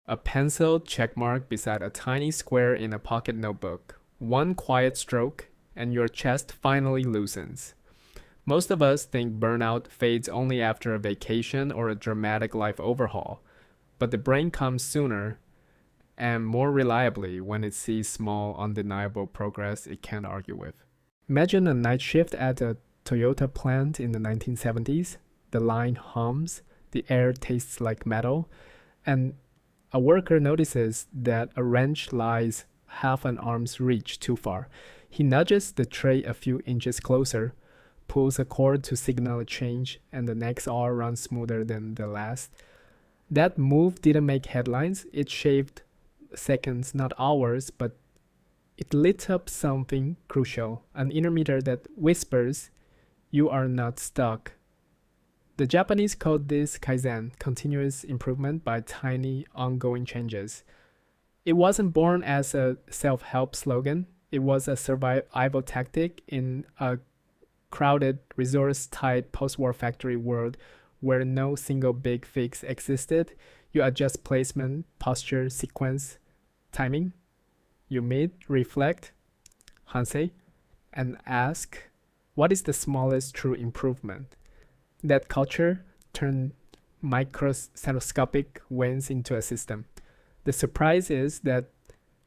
A penciled checkmark beside a tiny square in a pocket notebook. One quiet stroke, and your chest finally loosens. Most of us think burnout fades only after a vacation or a dramatic life overhaul, but the brain comes sooner and more reliably when it sees small, undeniable progress it can't argue with. Imagine a night shift at a Toyota plant in the 1970s. The line hums, the air tastes like metal, and a worker notices that a wrench lies half an arm's reach too far. He nudges the tray a few inches closer, pulls a cord to signal a change, and the next hour runs smoother than the last. That move didn't make headlines. It shaved seconds, not hours, but it lit up something crucial, an inner meter that whispers, "You are not stuck." The Japanese call this Kaizen, continuous improvement by tiny, ongoing changes. It wasn't born as a self-help slogan. It was a survival tactic in a crowded, resource-tight post-war factory world where no single big fix existed. You adjust placement, posture, sequence, timing. You meet, reflect, hansei, and ask, what is the smallest true improvement? That culture turned microscopic wins into a system. The surprise is that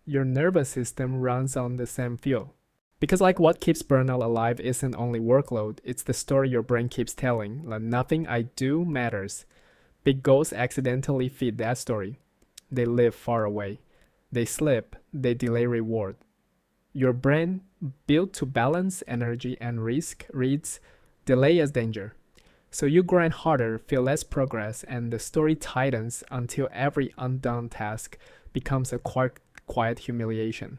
your nervous system runs on the same fuel. Because like what keeps burnout alive isn't only workload, it's the story your brain keeps telling. Like nothing I do matters. Big goals accidentally feed that story. They live far away. They slip. They delay reward. Your brain, built to balance energy and risk, reads delay as danger. So you grind harder, feel less progress, and the story tightens until every undone task becomes a quiet humiliation.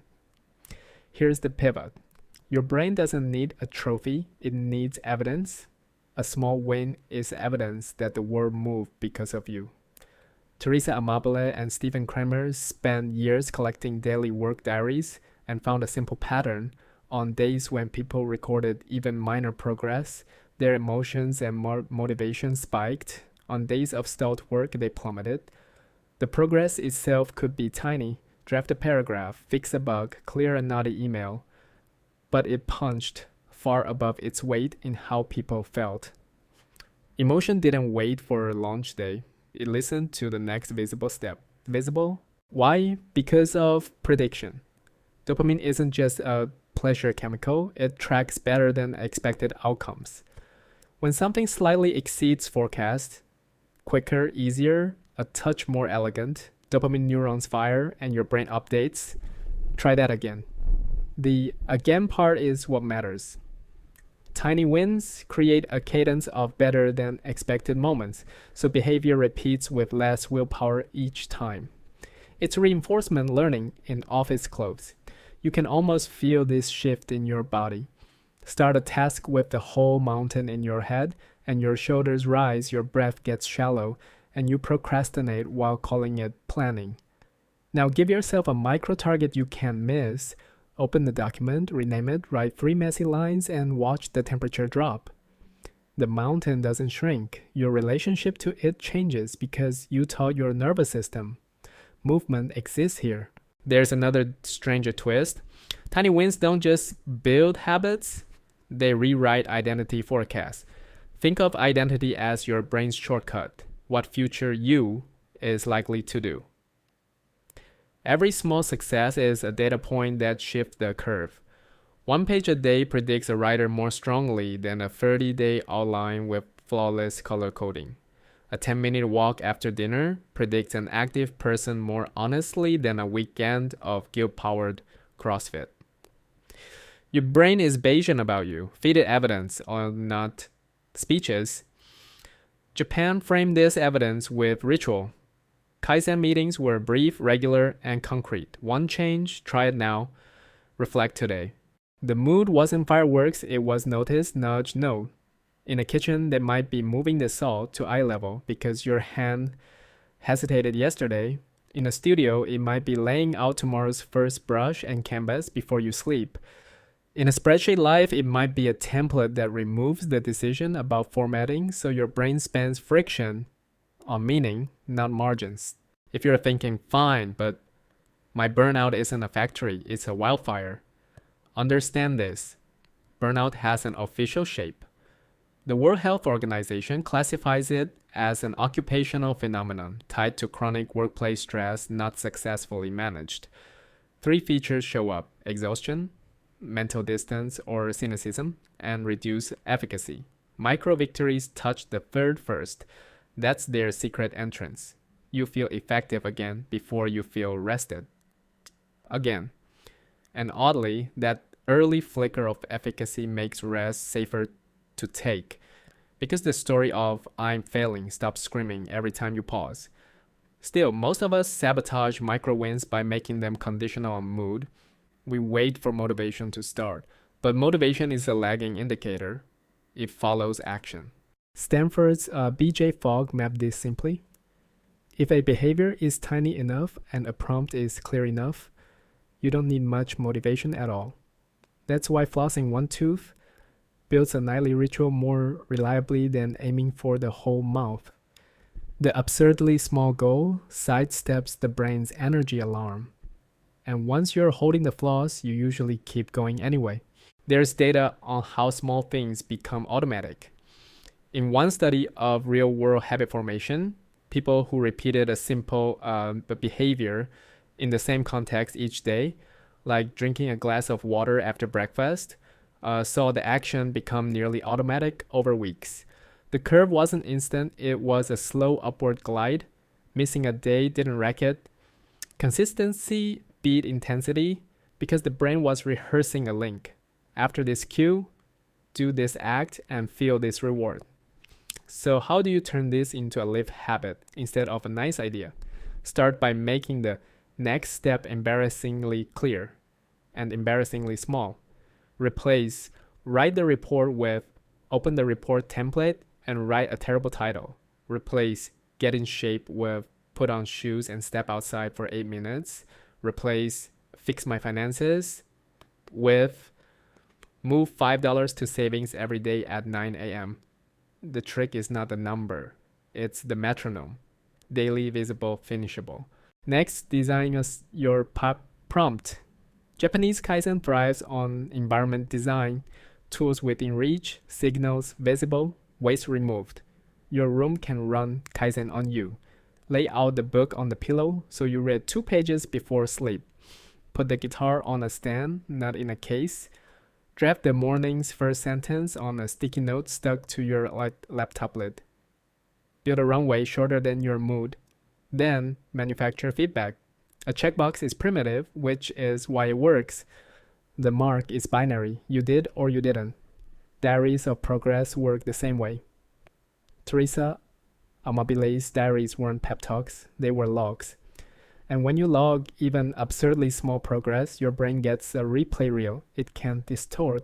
Here's the pivot. Your brain doesn't need a trophy, it needs evidence. A small win is evidence that the world moved because of you. Teresa Amabile and Stephen Kramer spent years collecting daily work diaries and found a simple pattern. On days when people recorded even minor progress, their emotions and motivation spiked. On days of stealth work, they plummeted. The progress itself could be tiny. Draft a paragraph, fix a bug, clear a naughty email. But it punched far above its weight in how people felt. Emotion didn't wait for launch day. It listened to the next visible step. Visible? Why? Because of prediction. Dopamine isn't just a pleasure chemical. It tracks better than expected outcomes. When something slightly exceeds forecast, quicker, easier, a touch more elegant, dopamine neurons fire and your brain updates. Try that again. The again part is what matters. Tiny wins create a cadence of better than expected moments, so behavior repeats with less willpower each time. It's reinforcement learning in office clothes. You can almost feel this shift in your body. Start a task with the whole mountain in your head, and your shoulders rise, your breath gets shallow, and you procrastinate while calling it planning. Now give yourself a micro target you can't miss. Open the document, rename it, write 3 messy lines, and watch the temperature drop. The mountain doesn't shrink. Your relationship to it changes because you taught your nervous system. Movement exists here. There's another stranger twist. Tiny wins don't just build habits, they rewrite identity forecasts. Think of identity as your brain's shortcut, what future you is likely to do. Every small success is a data point that shifts the curve. 1 page a day predicts a writer more strongly than a 30-day outline with flawless color coding. A 10-minute walk after dinner predicts an active person more honestly than a weekend of guilt-powered CrossFit. Your brain is Bayesian about you. Feed it evidence, or not speeches. Japan framed this evidence with ritual. Kaizen meetings were brief, regular, and concrete. One change, try it now, reflect today. The mood wasn't fireworks, it was notice, nudge, no. In a kitchen, they might be moving the salt to eye level because your hand hesitated yesterday. In a studio, it might be laying out tomorrow's first brush and canvas before you sleep. In a spreadsheet life, it might be a template that removes the decision about formatting so your brain spends friction on meaning, not margins. If you're thinking, fine, but my burnout isn't a factory, it's a wildfire. Understand this. Burnout has an official shape. The World Health Organization classifies it as an occupational phenomenon tied to chronic workplace stress not successfully managed. 3 features show up: exhaustion, mental distance or cynicism, and reduced efficacy. Micro victories touch the third first. That's their secret entrance. You feel effective again before you feel rested again. And oddly, that early flicker of efficacy makes rest safer to take, because the story of "I'm failing" stops screaming every time you pause. Still, most of us sabotage micro wins by making them conditional on mood. We wait for motivation to start, but motivation is a lagging indicator. It follows action. Stanford's B.J. Fogg mapped this simply. If a behavior is tiny enough and a prompt is clear enough, you don't need much motivation at all. That's why flossing one tooth builds a nightly ritual more reliably than aiming for the whole mouth. The absurdly small goal sidesteps the brain's energy alarm. And once you're holding the floss, you usually keep going anyway. There's data on how small things become automatic. In one study of real-world habit formation, people who repeated a simple behavior in the same context each day, like drinking a glass of water after breakfast, saw the action become nearly automatic over weeks. The curve wasn't instant, it was a slow upward glide. Missing a day didn't wreck it. Consistency beat intensity because the brain was rehearsing a link. After this cue, do this act and feel this reward. So how do you turn this into a lived habit instead of a nice idea? Start by making the next step embarrassingly clear and embarrassingly small. Replace "write the report" with "open the report template and write a terrible title." Replace "get in shape" with "put on shoes and step outside for 8 minutes." Replace "fix my finances" with "move $5 to savings every day at 9 a.m. The trick is not the number, it's the metronome. Daily, visible, finishable. Next, design your prompt. Japanese Kaizen thrives on environment design, tools within reach, signals visible, waste removed. Your room can run Kaizen on you. Lay out the book on the pillow so you read 2 pages before sleep. Put the guitar on a stand, not in a case. Draft the morning's first sentence on a sticky note stuck to your laptop lid. Build a runway shorter than your mood. Then, manufacture feedback. A checkbox is primitive, which is why it works. The mark is binary. You did or you didn't. Diaries of progress work the same way. Teresa, Amabile's diaries weren't pep talks, they were logs. And when you log even absurdly small progress, your brain gets a replay reel. It can't distort.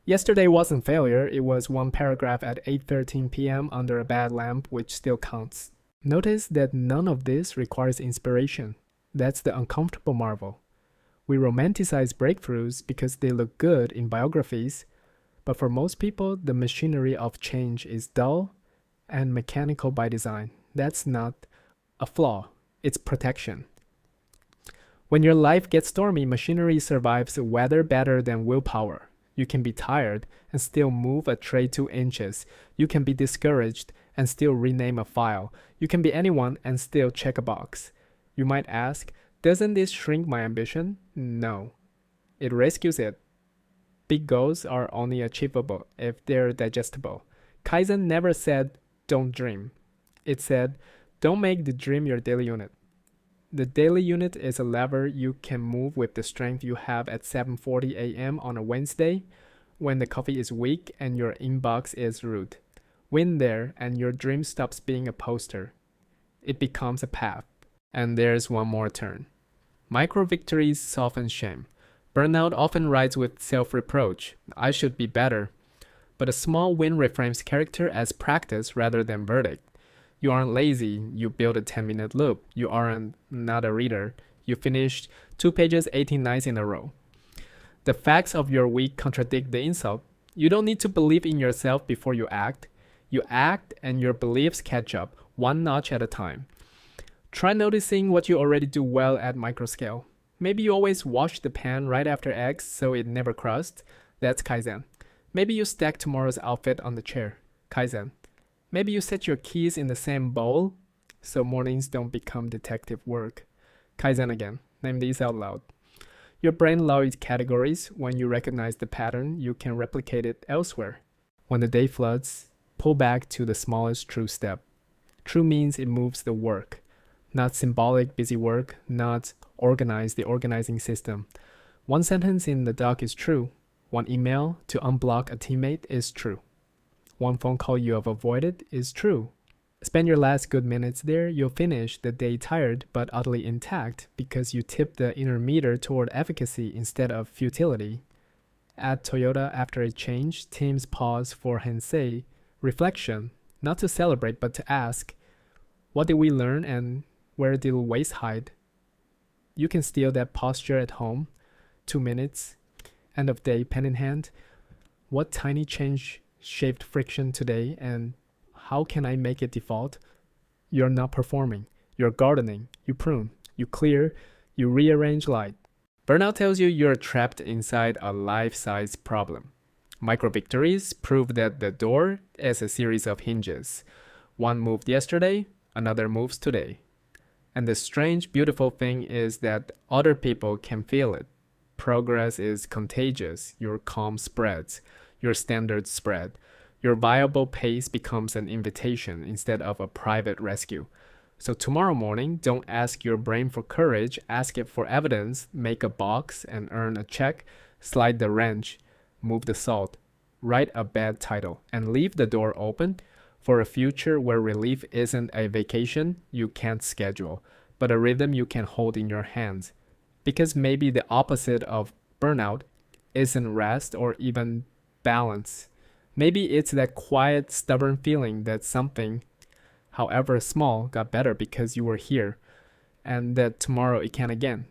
Yesterday wasn't failure, it was one paragraph at 8:13 p.m. under a bad lamp, which still counts. Notice that none of this requires inspiration. That's the uncomfortable marvel. We romanticize breakthroughs because they look good in biographies, but for most people, the machinery of change is dull and mechanical by design. That's not a flaw. It's protection. When your life gets stormy, machinery survives weather better than willpower. You can be tired and still move a tray 2 inches. You can be discouraged and still rename a file. You can be anyone and still check a box. You might ask, doesn't this shrink my ambition? No. It rescues it. Big goals are only achievable if they're digestible. Kaizen never said, don't dream. It said, don't make the dream your daily unit. The daily unit is a lever you can move with the strength you have at 7:40 a.m. on a Wednesday when the coffee is weak and your inbox is rude. Win there and your dream stops being a poster. It becomes a path. And there's one more turn. Micro victories soften shame. Burnout often rides with self-reproach. I should be better. But a small win reframes character as practice rather than verdict. You aren't lazy, you build a 10-minute loop. You aren't not a reader. You finished 2 pages 18 nights in a row. The facts of your week contradict the insult. You don't need to believe in yourself before you act. You act and your beliefs catch up, one notch at a time. Try noticing what you already do well at micro scale. Maybe you always wash the pan right after eggs so it never crusts. That's Kaizen. Maybe you stack tomorrow's outfit on the chair. Kaizen. Maybe you set your keys in the same bowl so mornings don't become detective work. Kaizen again. Name these out loud. Your brain loves categories. When you recognize the pattern, you can replicate it elsewhere. When the day floods, pull back to the smallest true step. True means it moves the work, not symbolic busy work, not organize the organizing system. One sentence in the doc is true. One email to unblock a teammate is true. One phone call you have avoided is true. Spend your last good minutes there, you'll finish the day tired but utterly intact because you tipped the inner meter toward efficacy instead of futility. At Toyota, after a change, teams pause for Hensei reflection, not to celebrate but to ask, what did we learn and where did waste hide? You can steal that posture at home. 2 minutes, end of day, pen in hand. What tiny change shaped friction today and how can I make it default? You're not performing. You're gardening. You prune. You clear. You rearrange light. Burnout tells you you're trapped inside a life-size problem. Micro victories prove that the door is a series of hinges. One moved yesterday, another moves today. And the strange, beautiful thing is that other people can feel it. Progress is contagious. Your calm spreads. Your standards spread. Your viable pace becomes an invitation instead of a private rescue. So tomorrow morning, don't ask your brain for courage, ask it for evidence, make a box and earn a check, slide the wrench, move the salt, write a bad title, and leave the door open for a future where relief isn't a vacation you can't schedule, but a rhythm you can hold in your hands. Because maybe the opposite of burnout isn't rest or even balance. Maybe it's that quiet, stubborn feeling that something, however small, got better because you were here, and that tomorrow it can again.